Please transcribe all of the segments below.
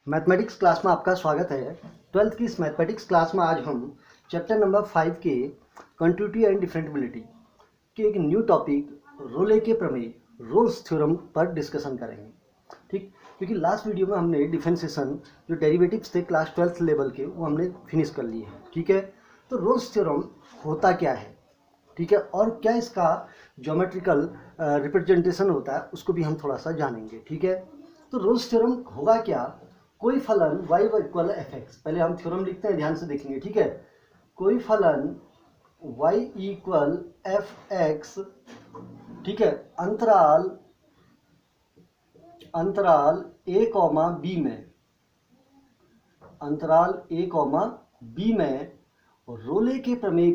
Mathematics class में आपका स्वागत है। ट्वेल्थ की इस मैथमेटिक्स क्लास में आज हम चैप्टर नंबर 5 के कंटिन्यूटी एंड डिफरेंटिबिलिटी के एक न्यू टॉपिक रोले के प्रमेय रोल्स थ्योरम पर डिस्कशन करेंगे। ठीक, क्योंकि लास्ट वीडियो में हमने डिफरेंशिएशन जो डेरिवेटिव्स थे क्लास 12th लेवल के वो हमने फिनिश कर लिए हैं। ठीक है, तो रोल्स थ्योरम होता क्या है, ठीक है, और क्या इसका ज्योमेट्रिकल रिप्रेजेंटेशन होता है उसको भी हम थोड़ा सा जानेंगे। ठीक है, तो रोल्स थ्योरम होगा क्या, कोई फलन y इक्वल एफ एक्स, पहले हम थ्योरम लिखते हैं, ध्यान से देखेंगे। ठीक है, कोई फलन y इक्वल एफ एक्स, ठीक है, अंतराल a कॉमा बी में, अंतराल a कॉमा बी में रोले के प्रमेय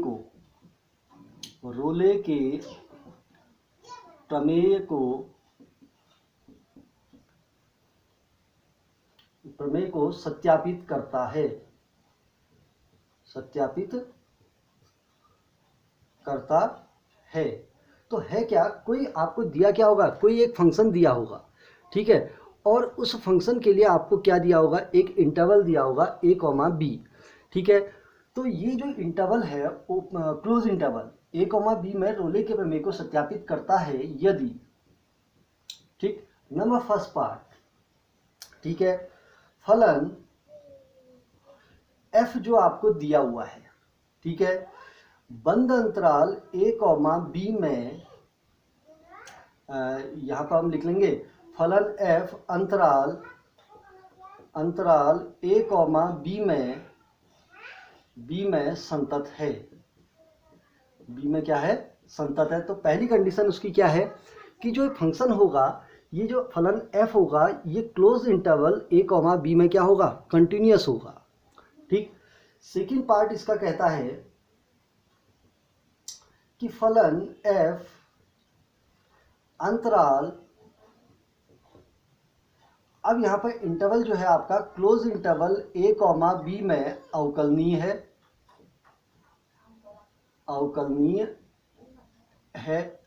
को सत्यापित करता है, तो है क्या, कोई आपको दिया क्या होगा, कोई एक फंक्शन दिया होगा, ठीक है, और उस फंक्शन के लिए आपको क्या दिया होगा, एक इंटरवल दिया होगा a कॉमा बी। ठीक है, तो ये जो इंटरवल है close interval a comma B में रोले के प्रमेय को सत्यापित करता है यदि, ठीक, नंबर फर्स्ट पार्ट, ठीक है, फलन f जो आपको दिया हुआ है, ठीक है, बंद अंतराल a कॉमा बी में, यहां पर हम लिख लेंगे फलन f अंतराल a कॉमा बी में संतत है, बी में क्या है, संतत है। तो पहली कंडीशन उसकी क्या है कि जो फंक्शन होगा, ये जो फलन f होगा, ये close interval a comma B में क्या होगा, कंटिन्यूअस होगा। ठीक, सेकंड पार्ट इसका कहता है कि फलन f अंतराल, अब यहां पर इंटरवल जो है आपका close interval a comma B में अवकलनीय है,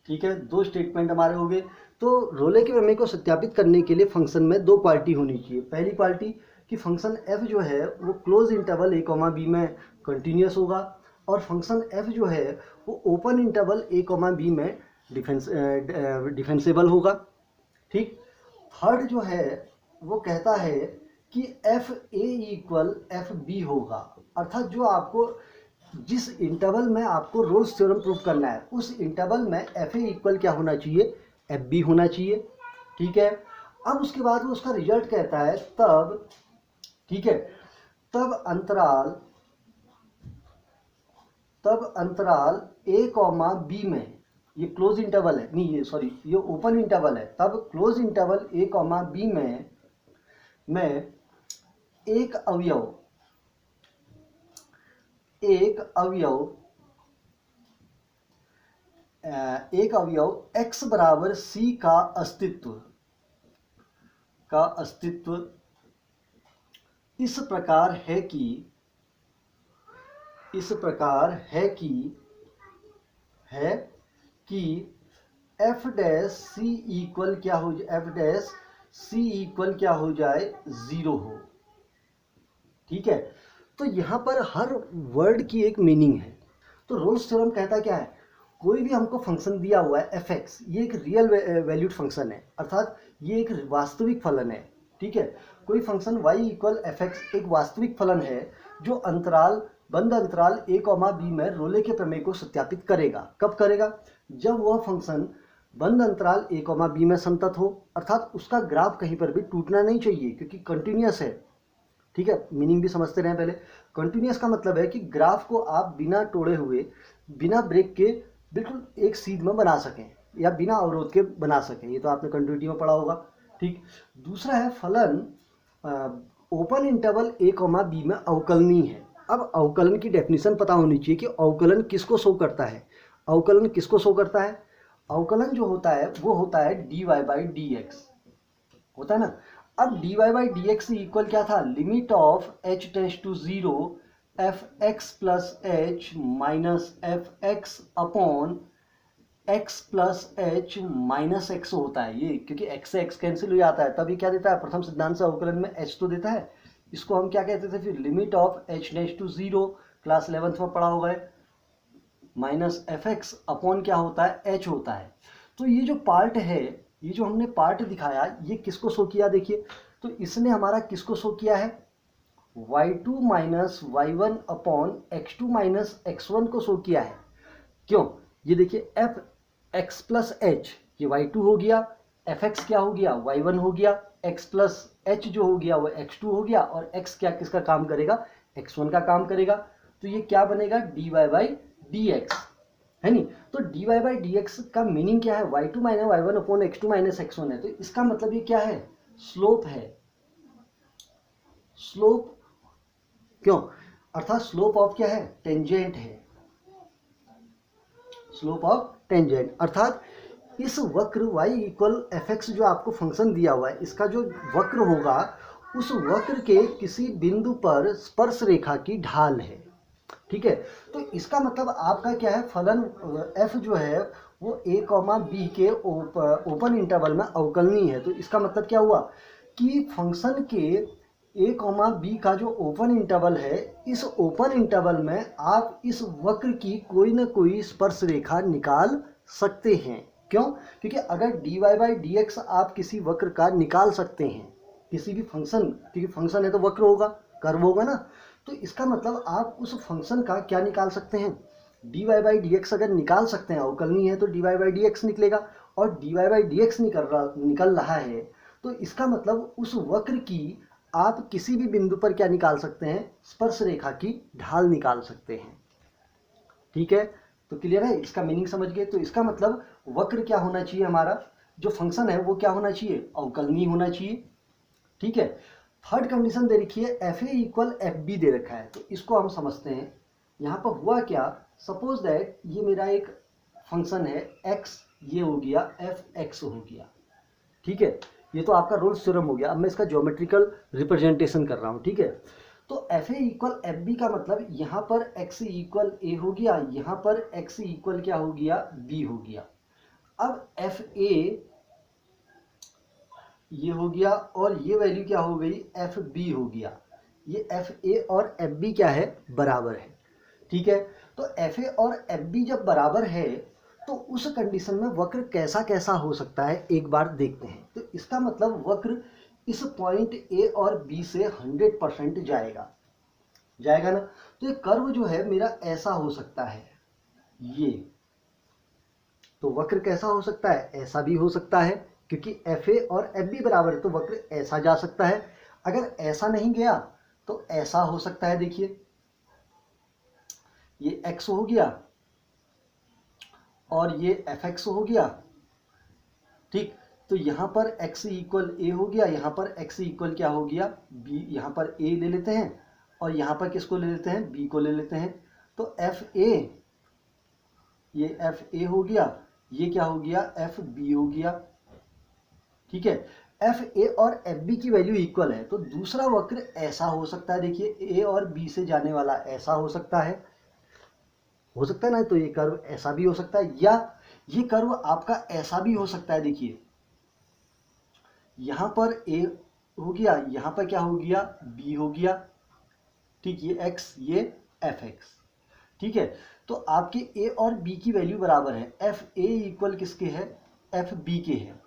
ठीक है, दो स्टेटमेंट हमारे हो गए। तो रोले के प्रमेय को सत्यापित करने के लिए फंक्शन में दो क्वालिटी होनी चाहिए। पहली क्वालिटी कि फंक्शन f जो है वो close interval a comma B में कंटिन्यूअस होगा, और फंक्शन f जो है वो open interval a comma B में डिफेंसेबल होगा। ठीक, थर्ड जो है वो कहता है कि F A equal F B होगा, अर्थात जो आपको जिस इंटरवल में आपको रोल्स थ्योरम प्रूव करना है उस इंटरवल में एफ ए इक्वल क्या होना चाहिए, एफ बी होना चाहिए। ठीक है, अब उसके बाद वो उसका रिजल्ट कहता है तब, ठीक है, तब अंतराल ए कॉमा बी में, ये क्लोज इंटरवल है, नहीं ये सॉरी ये ओपन इंटरवल है, तब close interval a comma B में एक अवयव x बराबर c का अस्तित्व इस प्रकार है कि एफ डैश सी इक्वल क्या हो जाए, जीरो हो। ठीक है, तो यहां पर हर वर्ड की एक मीनिंग है। तो रोल्स थ्योरम कहता क्या है, कोई भी हमको फंक्शन दिया हुआ है एफ एक्स, ये एक रियल वैल्यूड फंक्शन है, अर्थात ये एक वास्तविक फलन है। ठीक है, कोई function y equal F x एक वास्तविक फलन है जो बंद अंतराल a कॉमा बी में रोले के प्रमेय को सत्यापित करेगा। कब करेगा, जब वह फंक्शन बंद अंतराल a कॉमा बी में संतत हो, अर्थात उसका ग्राफ कहीं पर भी टूटना नहीं चाहिए क्योंकि कंटिन्यूअस है। ठीक है, मीनिंग भी समझते रहे पहले। कंटिन्यूअस का मतलब है कि ग्राफ को आप बिना तोड़े हुए, बिना ब्रेक के बिल्कुल एक सीध में बना सकें या बिना अवरोध के बना सकें, ये तो आपने कंटिन्यूटी में पढ़ा होगा। ठीक, दूसरा है फलन open interval a comma B में अवकलनीय है। अब अवकलन की डेफिनेशन पता होनी चाहिए कि अवकलन किसको शो करता है, अवकलन जो होता है वो होता है dy बाई डी एक्स, होता है ना। अब dy by D X equal क्या था, limit of h tends to 0 F X plus H minus F X upon X plus H minus X होता है ये, क्योंकि एक्स से एक्स कैंसिल हो जाता है, तब ये क्या देता है, प्रथम सिद्धांत से अवकलन में एच तो देता है। इसको हम क्या कहते थे फिर, limit of H tends to 0, class 11th में पढ़ा होगा, माइनस एफ एक्स अपॉन क्या होता है, एच होता है। तो ये जो पार्ट है, ये जो हमने पार्ट दिखाया, ये किसको शो किया, देखिए तो इसने हमारा किसको शो किया है, y2 minus Y one upon x2 minus x1 को शो किया है। क्यों, ये देखिए एफ एक्स प्लस एच, ये y2 हो गया, एफ एक्स क्या हो गया, y1 हो गया, x प्लस एच जो हो गया वो x2 हो गया, और x क्या किसका काम करेगा, x1 का काम करेगा। तो ये क्या बनेगा, dy बाई डी एक्स, है नहीं। तो dy बाई डी एक्स का मीनिंग क्या है, y2 minus Y one upon x2 minus x1 है। तो इसका मतलब ये क्या है, स्लोप है, स्लोप, क्यों, अर्थात स्लोप ऑफ क्या है, टेंजेंट है, स्लोप ऑफ टेंजेंट, अर्थात इस वक्र y इक्वल एफ एक्स जो आपको फंक्शन दिया हुआ है, इसका जो वक्र होगा उस वक्र के किसी बिंदु पर स्पर्श रेखा की ढाल है। ठीक है, तो इसका मतलब आपका क्या है, फलन f जो है वो a कॉमा बी के ओपन इंटरवल में अवकलनीय है। तो इसका मतलब क्या हुआ कि फंक्शन के a कॉमा बी का जो ओपन इंटरवल है, इस ओपन इंटरवल में आप इस वक्र की कोई ना कोई स्पर्श रेखा निकाल सकते हैं। क्यों, क्योंकि अगर dy बाई डी एक्स आप किसी वक्र का निकाल सकते हैं, किसी भी फंक्शन, क्योंकि फंक्शन है तो वक्र होगा, कर्व होगा ना, तो इसका मतलब आप उस फंक्शन का क्या निकाल सकते हैं, dy बाई डी एक्स अगर निकाल सकते हैं, अवकलनीय है तो dy बाई डी एक्स निकलेगा, और dy बाई डी एक्स निकल रहा है, तो इसका मतलब उस वक्र की आप किसी भी बिंदु पर क्या निकाल सकते हैं, स्पर्श रेखा की ढाल निकाल सकते हैं। ठीक है, तो क्लियर है, इसका मीनिंग समझ गए। तो इसका मतलब वक्र क्या होना चाहिए, हमारा जो फंक्शन है वो क्या होना चाहिए, अवकलनीय होना चाहिए। ठीक है, थर्ड कंडीशन दे रखी है, F A equal F B दे रखा है। तो इसको हम समझते हैं, यहाँ पर हुआ क्या, सपोज दैट ये मेरा एक फंक्शन है एक्स, ये हो गया एफ एक्स हो गया। ठीक है, ये तो आपका रोल्स थ्योरम हो गया। अब मैं इसका ज्योमेट्रिकल रिप्रेजेंटेशन कर रहा हूँ। ठीक है, तो F A equal F B का मतलब यहाँ पर एक्स इक्वल ए हो गया, यहाँ पर एक्स इक्वल क्या हो गया, बी हो गया। अब एफ ए ये हो गया, और ये वैल्यू क्या हो गई, एफ बी हो गया। ये एफ ए और एफ बी क्या है, बराबर है। ठीक है, तो एफ ए और एफ बी जब बराबर है तो उस कंडीशन में वक्र कैसा कैसा हो सकता है, एक बार देखते हैं। तो इसका मतलब वक्र इस पॉइंट ए और बी से 100% जाएगा, जाएगा ना। तो ये कर्व जो है मेरा ऐसा हो सकता है, ये तो वक्र कैसा हो सकता है, ऐसा भी हो सकता है, क्योंकि एफ ए और एफ बी बराबर है तो वक्र ऐसा जा सकता है। अगर ऐसा नहीं गया तो ऐसा हो सकता है, देखिए ये x हो गया और ये एफ एक्स हो गया। ठीक, तो यहाँ पर x इक्वल ए हो गया, यहाँ पर x इक्वल क्या हो गया, b। यहाँ पर a ले लेते हैं और यहाँ पर किसको ले लेते हैं, b को ले लेते हैं। तो एफ ए, ये एफ ए हो गया, ये क्या हो गया, एफ बी हो गया। ठीक है, एफ ए और एफ बी की वैल्यू इक्वल है, तो दूसरा वक्र ऐसा हो सकता है, देखिए ए और बी से जाने वाला ऐसा हो सकता है, ना। तो ये कर्व ऐसा भी हो सकता है, या ये कर्व आपका ऐसा भी हो सकता है। देखिए यहां पर ए हो गया, यहां पर क्या हो गया, बी हो गया। ठीक, ये एक्स, ये एफ एक्स। ठीक है, तो आपके ए और बी की वैल्यू बराबर है। एफ ए इक्वल किसके है, एफ बी के है।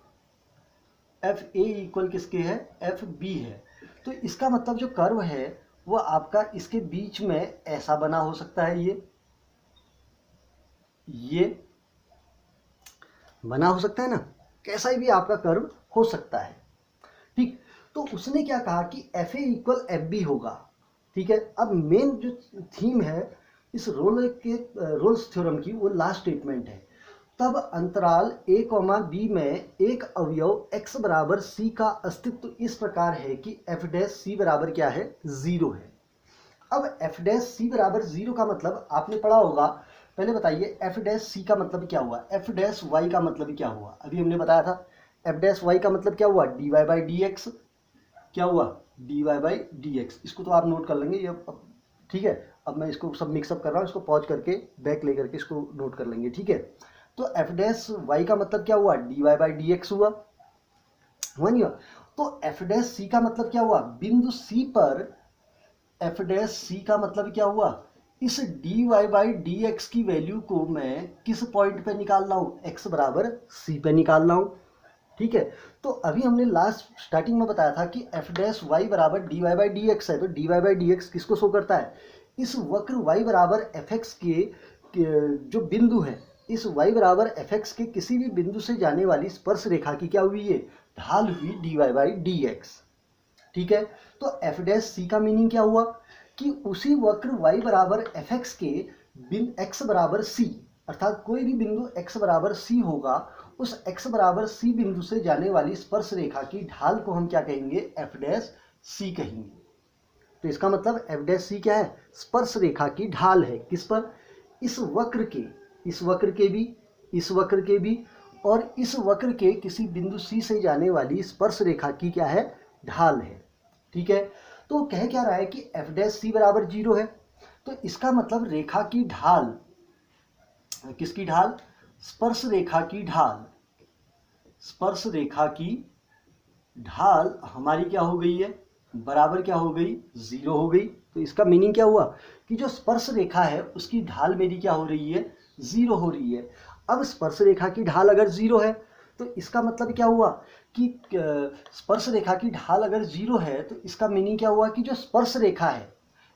एफ ए इक्वल किसके है, एफ बी है। तो इसका मतलब जो कर्व है वो आपका इसके बीच में ऐसा बना हो सकता है, ये बना हो सकता है ना, कैसा भी आपका कर्व हो सकता है। ठीक, तो उसने क्या कहा कि F A equal F B होगा। ठीक है, अब मेन जो थीम है इस रोल्स थ्योरम की, वो लास्ट स्टेटमेंट है। तब अंतराल a कॉमा बी में एक अवयव x बराबर c का अस्तित्व इस प्रकार है कि f डैश c बराबर क्या है, 0 है। अब f डैश c बराबर 0 का मतलब आपने पढ़ा होगा, पहले बताइए f डैश c का मतलब क्या हुआ, f डैश y का मतलब क्या हुआ। अभी हमने बताया था f डैश y का मतलब क्या हुआ, dy बाई डी एक्स। क्या हुआ, dy बाई डी एक्स। इसको तो आप नोट कर लेंगे ये। ठीक है, अब मैं इसको सब मिक्सअप कर रहा हूँ, इसको पॉज करके बैक लेकर के इसको नोट कर लेंगे। ठीक है, तो तो एफ डैश वाई का मतलब क्या हुआ, D Y by D X हुआ, नहीं हुआ। तो एफ डैश सी का मतलब क्या हुआ, बिंदु सी पर एफ डैश सी का मतलब क्या हुआ, इस D Y by D X की वैल्यू को मैं किस पॉइंट पे निकाल रहा हूँ, एक्स बराबर सी पे निकाल रहा हूँ, ठीक है। तो अभी हमने लास्ट स्टार्टिंग में बताया था कि एफ डैश वाई बराबर D Y by D X है, तो D Y by D X किसको शो करता है, इस वक्र वाई बराबर एफ एक्स के जो बिंदु है, इस वाई बराबर एफ एक्स के किसी भी बिंदु से जाने वाली स्पर्श रेखा की क्या हुई है, ढाल हुई D Y by D X, ठीक है। तो एफ डैश सी का मीनिंग क्या हुआ कि उसी वक्र y बराबर एफ एक्स के x बराबर c, अर्थात कोई भी बिंदु x बराबर c होगा, उस x बराबर c बिंदु से जाने वाली स्पर्श रेखा की ढाल को हम क्या कहेंगे, एफ डैश सी कहेंगे। तो इसका मतलब एफ डैश सी क्या है, स्पर्श रेखा की ढाल है, किस पर, इस वक्र के, इस वक्र के भी, इस वक्र के भी और इस वक्र के किसी बिंदु c से जाने वाली स्पर्श रेखा की क्या है, ढाल है, ठीक है। तो कह क्या रहा है कि एफ डैश सी बराबर 0 है, तो इसका मतलब रेखा की ढाल, किसकी ढाल, स्पर्श रेखा की ढाल, स्पर्श रेखा की ढाल हमारी क्या हो गई है, बराबर क्या हो गई, 0 हो गई। तो इसका मीनिंग क्या हुआ कि जो स्पर्श रेखा है उसकी ढाल मेरी क्या हो रही है, 0 हो रही है। अब स्पर्श रेखा की ढाल अगर 0 है तो इसका मतलब क्या हुआ कि स्पर्श रेखा की ढाल अगर 0 है तो इसका मीनिंग क्या हुआ कि जो स्पर्श रेखा है,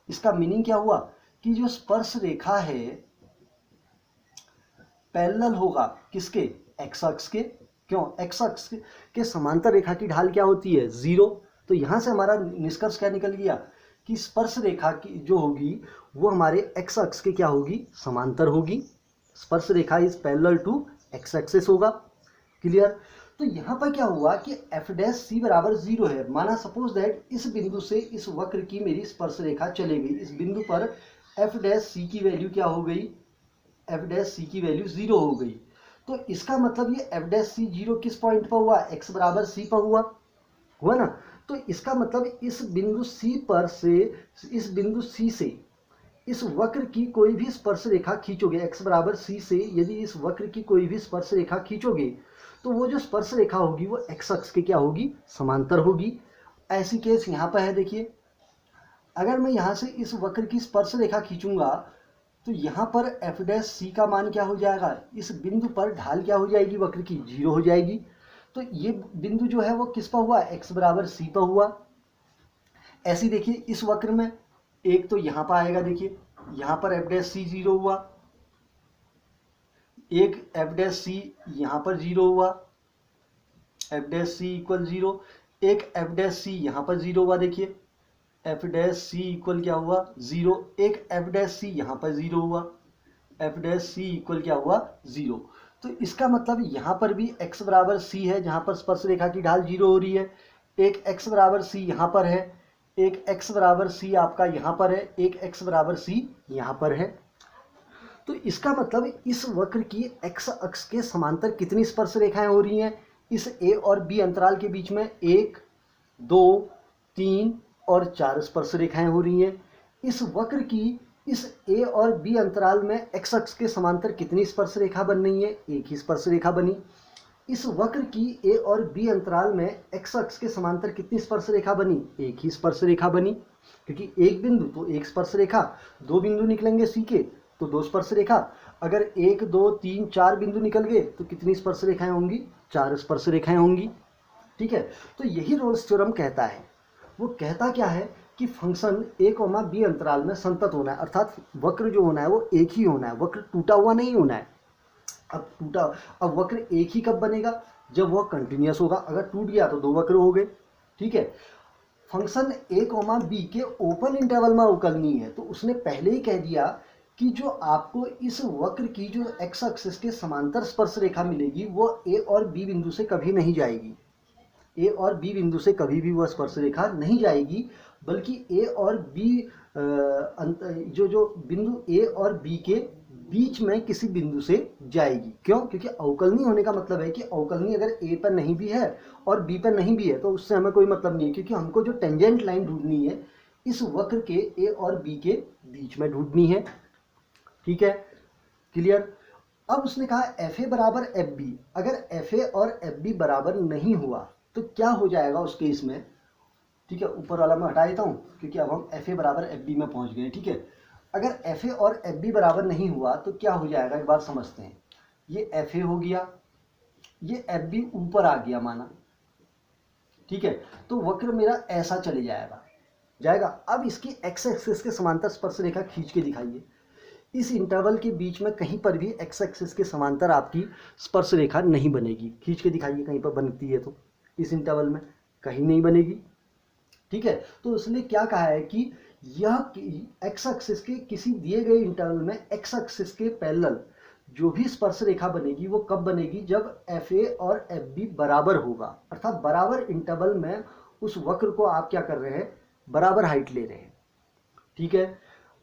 इसका मीनिंग क्या हुआ कि जो स्पर्श रेखा है पैरेलल होगा किसके, एक्स अक्ष के, क्यों, एक्स अक्ष के समांतर रेखा की ढाल क्या होती है, 0। तो यहां से हमारा निष्कर्ष क्या निकल गया कि स्पर्श रेखा की जो होगी वो हमारे एक्स अक्ष के क्या होगी, समांतर होगी, स्पर्श रेखा is parallel to X axis होगा, क्लियर। तो यहाँ पर क्या हुआ कि एफ डैश सी बराबर 0 है, माना सपोज दैट इस बिंदु से इस वक्र की मेरी स्पर्श रेखा चले गई, इस बिंदु पर एफ डैश सी की वैल्यू क्या हो गई, एफ डैश सी की वैल्यू 0 हो गई। तो इसका मतलब ये एफ डैश सी 0 किस पॉइंट पर हुआ, एक्स बराबर सी पर हुआ ना। तो इसका मतलब इस बिंदु सी पर से, इस बिंदु सी से इस वक्र की कोई भी स्पर्श रेखा खींचोगे, एक्स बराबर सी से यदि इस वक्र की कोई भी स्पर्श रेखा खींचोगे तो वो जो स्पर्श रेखा होगी वो एक्स अक्ष के क्या होगी, समांतर होगी। ऐसी केस यहाँ पर है, देखिए अगर मैं यहाँ से इस वक्र की स्पर्श रेखा खींचूंगा तो यहाँ पर एफ डैश सी का मान क्या हो जाएगा, इस बिंदु पर ढाल क्या हो जाएगी वक्र की, 0 हो जाएगी। तो ये बिंदु जो है वो किस पर हुआ, एक्स बराबर सी पर हुआ। ऐसी देखिए इस वक्र में एक तो यहाँ पर आएगा, देखिए यहाँ पर एफ डैश सी 0 हुआ, एक एफ डैश सी यहाँ पर 0 हुआ, एफ डैश सी इक्वल 0, एक एफ डैश सी यहाँ पर 0 हुआ, देखिए एफ डैश सी इक्वल क्या हुआ 0, एक एफ डैश सी यहाँ पर 0 हुआ, एफ डैश सी इक्वल क्या हुआ 0। तो इसका मतलब यहाँ पर भी x बराबर c है जहाँ पर स्पर्श रेखा की ढाल 0 हो रही है, एक x बराबर c यहाँ पर है, एक x बराबर c आपका यहाँ पर है, एक x बराबर c यहाँ पर है। तो इसका मतलब इस वक्र की x अक्ष के समांतर कितनी स्पर्श रेखाएं हो रही हैं, इस a और b अंतराल के बीच में 1 2 3 और 4 स्पर्श रेखाएं हो रही हैं। इस वक्र की इस a और b अंतराल में x अक्ष के समांतर कितनी स्पर्श रेखा बन रही है, एक ही स्पर्श रेखा बनी। इस वक्र की a और b अंतराल में x अक्ष के समांतर कितनी स्पर्श रेखा बनी, एक ही स्पर्श रेखा बनी, क्योंकि एक बिंदु तो एक स्पर्श रेखा, दो बिंदु निकलेंगे c के तो दो स्पर्श रेखा, अगर 1 2 3 4 बिंदु निकल गए तो कितनी स्पर्श रेखाएं होंगी, 4 स्पर्श रेखाएं होंगी, ठीक है। तो यही रोल्स थ्योरम कहता है। वो कहता क्या है कि फंक्शन a, b अंतराल में संतत होना है, अर्थात वक्र जो होना है वो एक ही होना है, वक्र टूटा हुआ नहीं होना है। अब वक्र एक ही कब बनेगा, जब वह कंटिन्यूअस होगा, अगर टूट गया तो दो वक्र हो गए, ठीक है। फंक्शन a, b के ओपन इंटरवल में अवकलनीय है, तो उसने पहले ही कह दिया कि जो आपको इस वक्र की जो x एक्सिस के समांतर स्पर्श रेखा मिलेगी वो a और b बिंदु से कभी नहीं जाएगी, a और b बिंदु से कभी भी वह स्पर्श रेखा नहीं जाएगी, बल्कि a और b जो बिंदु a और b के बीच में किसी बिंदु से जाएगी। क्यों, क्योंकि अवकलनी होने का मतलब है कि अवकलनी अगर a पर नहीं भी है और b पर नहीं भी है तो उससे हमें कोई मतलब नहीं है, क्योंकि हमको जो टेंजेंट लाइन ढूंढनी है इस वक्र के a और b के बीच में ढूंढनी है, ठीक है, क्लियर। अब उसने कहा एफ ए बराबर एफ बी, अगर एफ ए और एफ बी बराबर नहीं हुआ तो क्या हो जाएगा उस केस में। ठीक है, ऊपर वाला मैं हटा देता हूँ क्योंकि अब हम एफ ए बराबर एफ बी में पहुँच गए। ठीक है, अगर एफ ए और एफ बी बराबर नहीं हुआ तो क्या हो जाएगा, एक बार समझते हैं। ये एफ ए हो गया, ये एफ बी ऊपर आ गया माना। ठीक है, तो वक्र मेरा ऐसा चले जाएगा। अब इसकी एक्स एक्सिस के समांतर स्पर्श रेखा खींच के दिखाइए। इस इंटरवल के बीच में कहीं पर भी एक्स एक्सिस के समांतर आपकी स्पर्श रेखा नहीं बनेगी। खींच के दिखाइए, कहीं पर बनती है तो। इस इंटरवल में कहीं नहीं बनेगी। ठीक है, तो इसलिए क्या कहा है कि यह एक्स एक्सिस के किसी दिए गए इंटरवल में एक्स एक्सिस के पैरेलल जो भी स्पर्श रेखा बनेगी वो कब बनेगी, जब एफ ए और एफ बी बराबर होगा, अर्थात बराबर इंटरवल में उस वक्र को आप क्या कर रहे हैं, बराबर हाइट ले रहे हैं। ठीक है,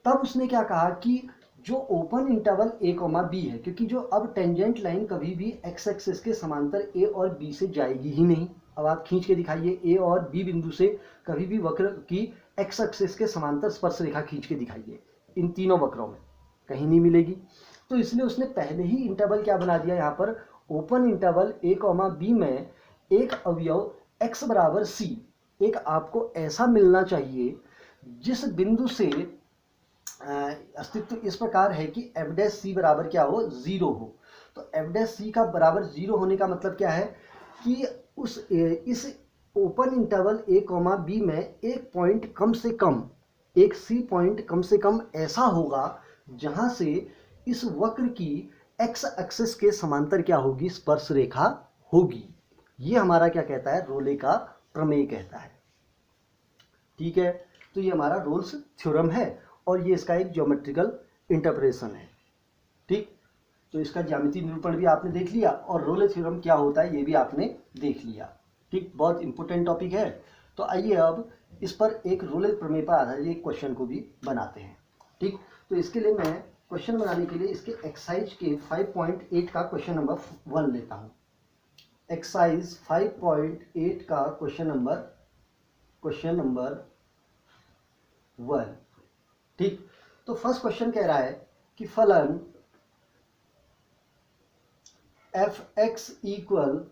तब उसने क्या कहा कि जो ओपन इंटरवल ए कॉमा बी है, क्योंकि जो अब टेंजेंट लाइन कभी भी एक्स एक्सिस के समांतर ए और बी से जाएगी ही नहीं। अब आप खींच के दिखाइए, ए और बी बिंदु से कभी भी वक्र की एक्स एक्सिस के समांतर स्पर्श रेखा खींच के दिखाइए, इन तीनों वक्रों में कहीं नहीं मिलेगी। तो इसलिए उसने पहले ही इंटरवल क्या बना दिया, यहाँ पर ओपन इंटरवल ए कॉमा बी में एक अवयव एक्स बराबर सी, एक आपको ऐसा मिलना चाहिए जिस बिंदु से अस्तित्व इस प्रकार है कि एफ डैश सी बराबर क्या हो, जीरो हो। तो एफ डैश सी का बराबर जीरो होने का मतलब क्या है कि इस ओपन इंटरवल ए कॉमा बी में एक पॉइंट कम से कम, एक सी पॉइंट कम से कम ऐसा होगा जहां से इस वक्र की एक्स एक्सिस के समांतर क्या होगी, स्पर्श रेखा होगी। ये हमारा क्या कहता है, रोले का प्रमेय कहता है। ठीक है, तो ये हमारा रोल्स थ्योरम है और ये इसका एक ज्योमेट्रिकल इंटरप्रिटेशन है। ठीक, तो इसका ज्यामितीय निरूपण भी आपने देख लिया और रोले थ्योरम क्या होता है ये भी आपने देख लिया। ठीक, बहुत इंपॉर्टेंट टॉपिक है। तो आइए अब इस पर एक रोले प्रमेय पर आधारित एक क्वेश्चन को भी बनाते हैं। ठीक, तो इसके लिए मैं क्वेश्चन बनाने के लिए इसके एक्सरसाइज के 5.8 का क्वेश्चन नंबर 1 लेता हूँ। एक्सरसाइज 5.8 का क्वेश्चन नंबर 1। ठीक, तो फर्स्ट क्वेश्चन कह रहा है कि फलन F x equal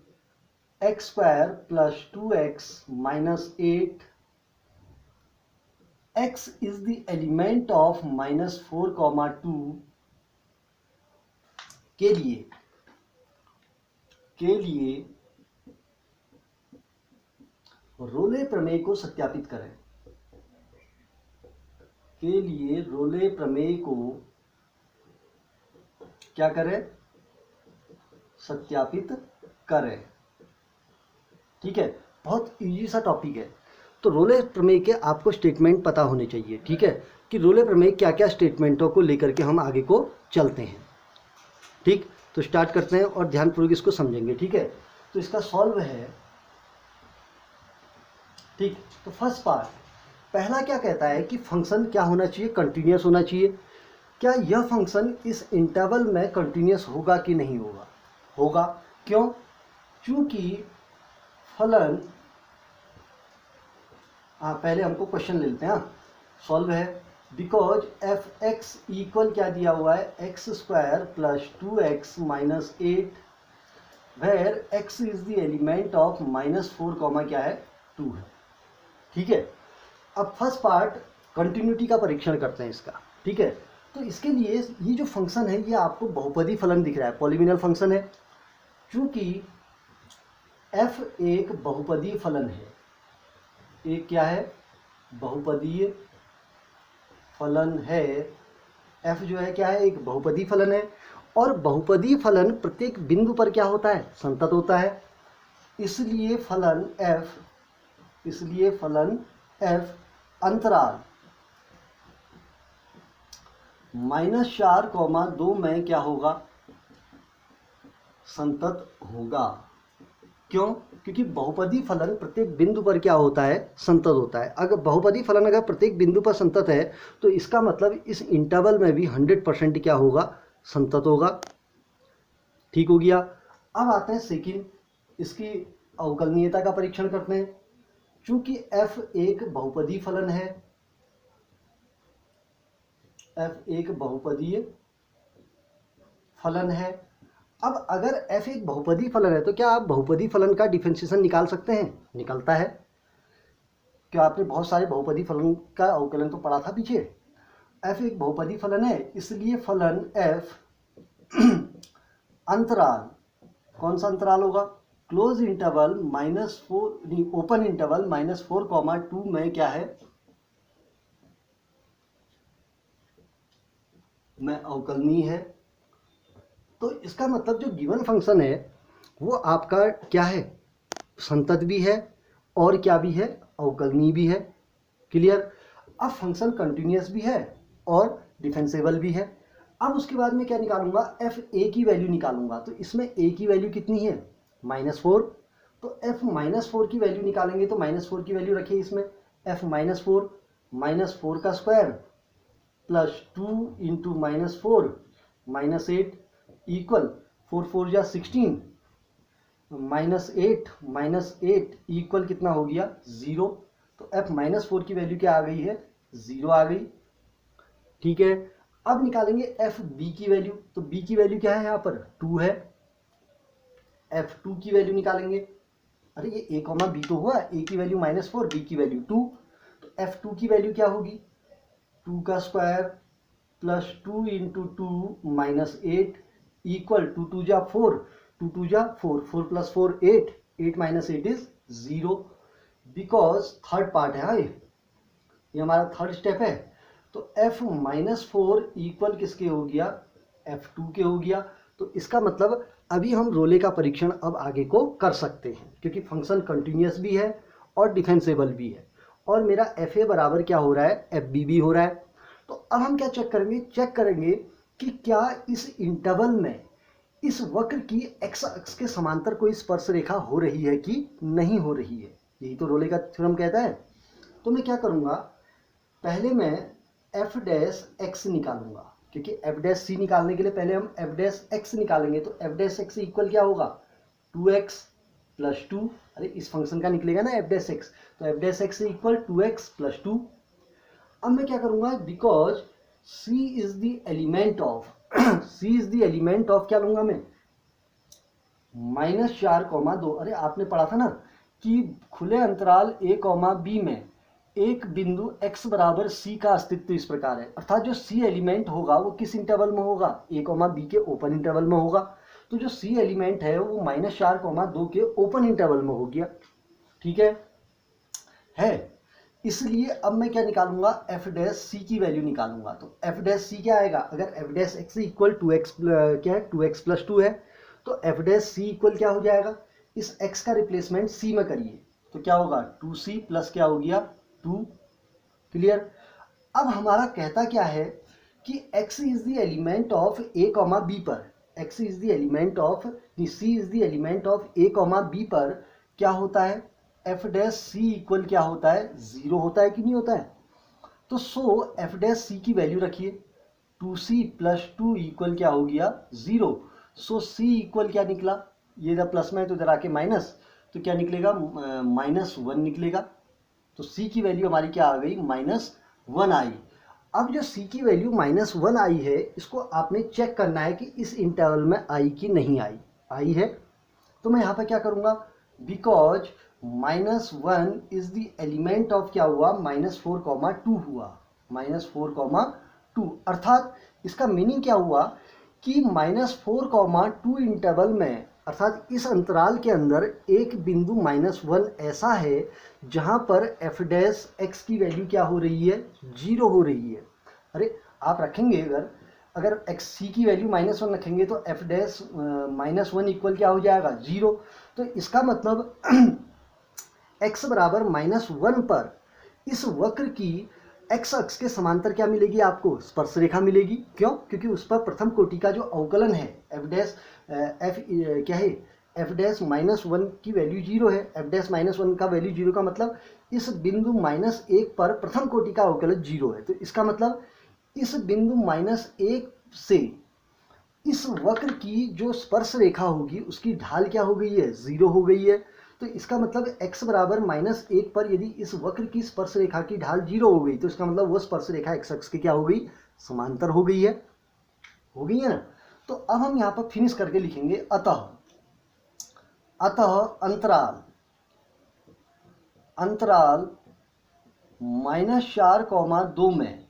x square plus 2x minus 8 x is the element of -4, 2 के लिए रोले प्रमेय को सत्यापित करें। के लिए रोले प्रमेय को क्या करें, सत्यापित करें। ठीक है, बहुत इजी सा टॉपिक है। तो रोले प्रमेय के आपको स्टेटमेंट पता होने चाहिए। ठीक है, कि रोले प्रमेय क्या क्या स्टेटमेंटों को लेकर के हम आगे को चलते हैं। ठीक, तो स्टार्ट करते हैं और ध्यानपूर्वक इसको समझेंगे। ठीक है, तो इसका सॉल्व है। ठीक, तो फर्स्ट पार्ट, पहला क्या कहता है कि फंक्शन क्या होना चाहिए, कंटिन्यूस होना चाहिए। क्या यह फंक्शन इस इंटरवल में कंटिन्यूस होगा कि नहीं होगा, होगा। क्यों, चूंकि फलन, पहले हमको क्वेश्चन ले लेते हैं। सॉल्व है बिकॉज एफ एक्स इक्वल क्या दिया हुआ है, X square plus 2x minus 8 where x is the element of -4, क्या है, 2 है। ठीक है, अब फर्स्ट पार्ट कंटिन्यूटी का परीक्षण करते हैं इसका। ठीक है, तो इसके लिए ये जो फंक्शन है ये आपको बहुपदी फलन दिख रहा है, पॉलिनोमियल फंक्शन है। चूंकि f एक बहुपदी फलन है, एक क्या है, बहुपदीय फलन है। f जो है क्या है, एक बहुपदी फलन है और बहुपदी फलन प्रत्येक बिंदु पर क्या होता है, संतत होता है। इसलिए फलन f अंतराल -4, 2 में क्या होगा, संतत होगा। क्यों, क्योंकि बहुपदी फलन प्रत्येक बिंदु पर क्या होता है, संतत होता है। अगर बहुपदी फलन अगर प्रत्येक बिंदु पर संतत है तो इसका मतलब इस इंटरवल में भी 100% क्या होगा, संतत होगा। ठीक हो गया। अब आते हैं सेकंड, इसकी अवकलनीयता का परीक्षण करते हैं। चूंकि f एक बहुपदी फलन है, f एक बहुपदीय फलन है। अब अगर f एक बहुपदी फलन है तो क्या आप बहुपदी फलन का डिफरेंशिएशन निकाल सकते हैं? निकलता है। क्या आपने बहुत सारे बहुपदी फलन का अवकलन तो पढ़ा था पीछे। f एक बहुपदी फलन है, इसलिए फलन f अंतराल, कौन सा अंतराल होगा? क्लोज इंटरवल -4, ओपन इंटरवल -4, 2 में क्या है? में अवकलनीय है। तो इसका मतलब जो गिवन फंक्शन है वो आपका क्या है? संतत भी है और क्या भी है? अवकलनीय भी है। क्लियर? अब फंक्शन कंटिन्यूअस भी है और डिफेंसेबल भी है। अब उसके बाद में क्या निकालूंगा? एफ ए की वैल्यू निकालूंगा। तो इसमें ए की वैल्यू कितनी है? -4। तो एफ -4 की वैल्यू निकालेंगे तो -4 की वैल्यू रखिए इसमें। एफ -4 का स्क्वायर प्लस 2 इंटू -4 -8 इक्वल 4 4 जा 16 -8 इक्वल कितना हो गया? 0। तो f -4 की वैल्यू क्या आ गई है? 0 आ गई। ठीक है, अब निकालेंगे एफ बी की वैल्यू। तो b की वैल्यू क्या है? यहाँ पर 2 है। f2 की वैल्यू निकालेंगे। अरे ये a, b तो हुआ। a की वैल्यू -4, b की वैल्यू 2। तो f2 की वैल्यू क्या होगी? 2 का स्क्वायर प्लस 2 इंटू 2 -8 इक्वल 2 2 जा 4, 2 2 जा 4, 4 plus 4 8, 8 minus 8 is 0। Because third part है। हाँ, ये हमारा थर्ड स्टेप है। तो f -4 इक्वल किसके हो गया? f2 के हो गया। तो इसका मतलब अभी हम रोले का परीक्षण अब आगे को कर सकते हैं, क्योंकि फंक्शन कंटिन्यूअस भी है और डिफेंसेबल भी है और मेरा एफ ए बराबर क्या हो रहा है? एफ बी भी हो रहा है। तो अब हम क्या चेक करेंगे? चेक करेंगे कि क्या इस इंटरवल में इस वक्र की एक्स अक्ष के समांतर कोई स्पर्श रेखा हो रही है कि नहीं हो रही है। यही तो रोले का थ्योरम कहता है। तो मैं क्या करूंगा? पहले मैं एफ डैश एक्स निकालूंगा, क्योंकि एफ डैश सी निकालने के लिए पहले हम एफ डैश एक्स निकालेंगे। तो एफ डैश एक्स इक्वल क्या होगा? 2x plus 2। अरे इस फंक्शन का निकलेगा ना एफ डैश एक्स। तो F dash x equal 2x plus 2। अब मैं क्या करूंगा? Because c is the element of c is the element of क्या लूंगा मैं? -4, 2। अरे आपने पढ़ा था ना कि खुले अंतराल a, b में एक बिंदु x बराबर c का अस्तित्व इस प्रकार है। अर्थात जो c एलिमेंट होगा वो किस इंटरवल में होगा? a, b के ओपन इंटरवल में होगा। तो जो c एलिमेंट है वो -4, 2 के ओपन इंटरवल में हो गया। ठीक है। इसलिए अब मैं क्या निकालूंगा? एफ डैश सी की वैल्यू निकालूंगा। तो एफ डैश सी क्या आएगा? अगर F dash x equal 2x क्या है? 2x प्लस 2 है। तो एफ डैश सी इक्वल क्या हो जाएगा? इस x का रिप्लेसमेंट c में करिए तो क्या होगा? 2c प्लस क्या हो गया? 2। क्लियर? अब हमारा कहता क्या है कि x is the element of a, b पर, x is the element of c is the element of a, b पर क्या होता है? एफ डैश सी इक्वल क्या होता है? 0 होता है कि नहीं होता है? तो सो एफ डैश सी की वैल्यू रखिए। 2c प्लस 2 इक्वल क्या हो गया? 0। सो c इक्वल क्या निकला? ये जब प्लस में है तो इधर आके माइनस, तो क्या निकलेगा? -1 निकलेगा। तो c की वैल्यू हमारी क्या आ गई? -1 आई। अब जो c की वैल्यू -1 आई है, इसको आपने चेक करना है कि इस इंटरवल में आई कि नहीं आई। आई है तो मैं यहाँ पर क्या करूँगा? Because -1 is the element of क्या हुआ? -4, 2 हुआ। -4, 2 अर्थात इसका मीनिंग क्या हुआ कि -4, 2 इंटरवल में, अर्थात इस अंतराल के अंदर एक बिंदु -1 ऐसा है जहां पर एफ डैश एक्स की वैल्यू क्या हो रही है? 0 हो रही है। अरे आप रखेंगे अगर एक्स सी की वैल्यू -1 रखेंगे तो एफ डैश -1 इक्वल क्या हो जाएगा? 0। तो इसका मतलब x बराबर -1 पर इस वक्र की x अक्ष के समांतर क्या मिलेगी आपको? स्पर्श रेखा मिलेगी। क्यों? क्योंकि उस पर प्रथम कोटि का जो अवकलन है एफ डैश क्या है? एफ डैश -1 की वैल्यू 0 है। एफ डैश -1 का वैल्यू 0 का मतलब इस बिंदु -1 पर प्रथम कोटि का अवकलन 0 है। तो इसका मतलब इस बिंदु -1 से इस वक्र की जो स्पर्श रेखा होगी उसकी ढाल क्या हो गई है? 0 हो गई है। तो इसका मतलब x बराबर -1 पर यदि इस वक्र की स्पर्श रेखा की ढाल 0 हो गई तो इसका मतलब वो स्पर्श रेखा x अक्ष की क्या हो गई? समांतर हो गई है। हो गई है ना? तो अब हम यहाँ पर फिनिश करके लिखेंगे अतः अंतराल -4, 2 में,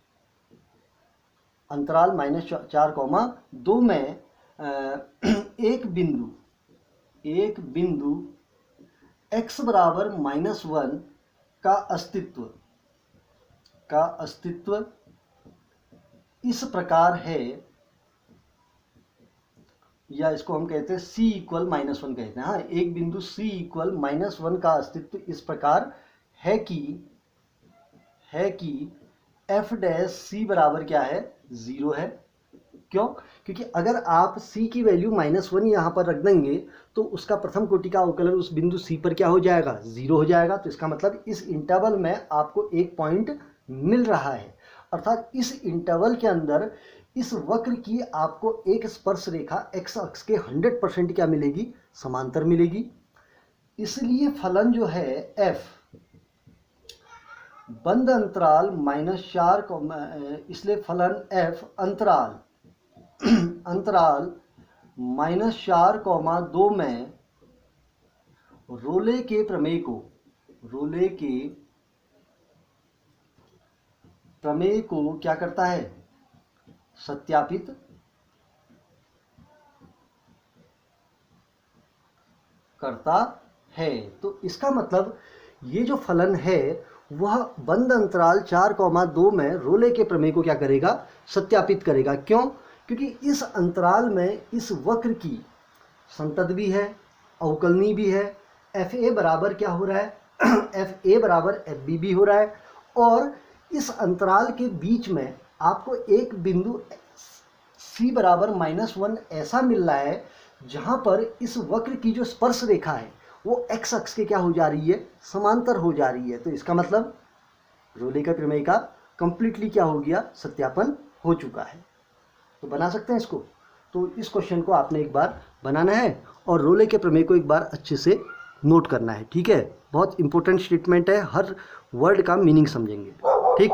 अंतराल -4, 2 में एक बिंदु x बराबर -1 का अस्तित्व इस प्रकार है, या इसको हम कहते हैं c = -1 कहते हैं। हाँ, एक बिंदु c = -1 का अस्तित्व इस प्रकार है कि f डैश c बराबर क्या है, 0 है। क्यों? क्योंकि अगर आप c की वैल्यू -1 यहाँ पर रख देंगे तो उसका प्रथम कोटि का अवकलन उस बिंदु c पर क्या हो जाएगा, 0 हो जाएगा। तो इसका मतलब इस इंटरवल में आपको एक पॉइंट मिल रहा है, अर्थात इस इंटरवल के अंदर इस वक्र की आपको एक स्पर्श रेखा x अक्ष के 100% क्या मिलेगी, समांतर मिलेगी। इसलिए फलन जो है f बंद अंतराल -4, इसलिए फलन f अंतराल -4, 2 में रोले के प्रमेय को क्या करता है, सत्यापित करता है। तो इसका मतलब ये जो फलन है वह बंद अंतराल 4, 2 में रोले के प्रमेय को क्या करेगा, सत्यापित करेगा। क्यों? क्योंकि इस अंतराल में इस वक्र की संतत भी है, अवकलनी भी है। FA बराबर क्या हो रहा है, FA बराबर FB भी हो रहा है। और इस अंतराल के बीच में आपको एक बिंदु c बराबर -1 ऐसा मिल रहा है जहां पर इस वक्र की जो स्पर्श रेखा है वो x अक्ष के क्या हो जा रही है, समांतर हो जा रही है। तो इसका मतलब रोले का प्रमेय का कंप्लीटली क्या हो गया, सत्यापन हो चुका है। तो बना सकते हैं इसको। तो इस क्वेश्चन को आपने एक बार बनाना है और रोले के प्रमेय को एक बार अच्छे से नोट करना है, ठीक है। बहुत इंपॉर्टेंट स्टेटमेंट है, हर वर्ड का मीनिंग समझेंगे, ठीक।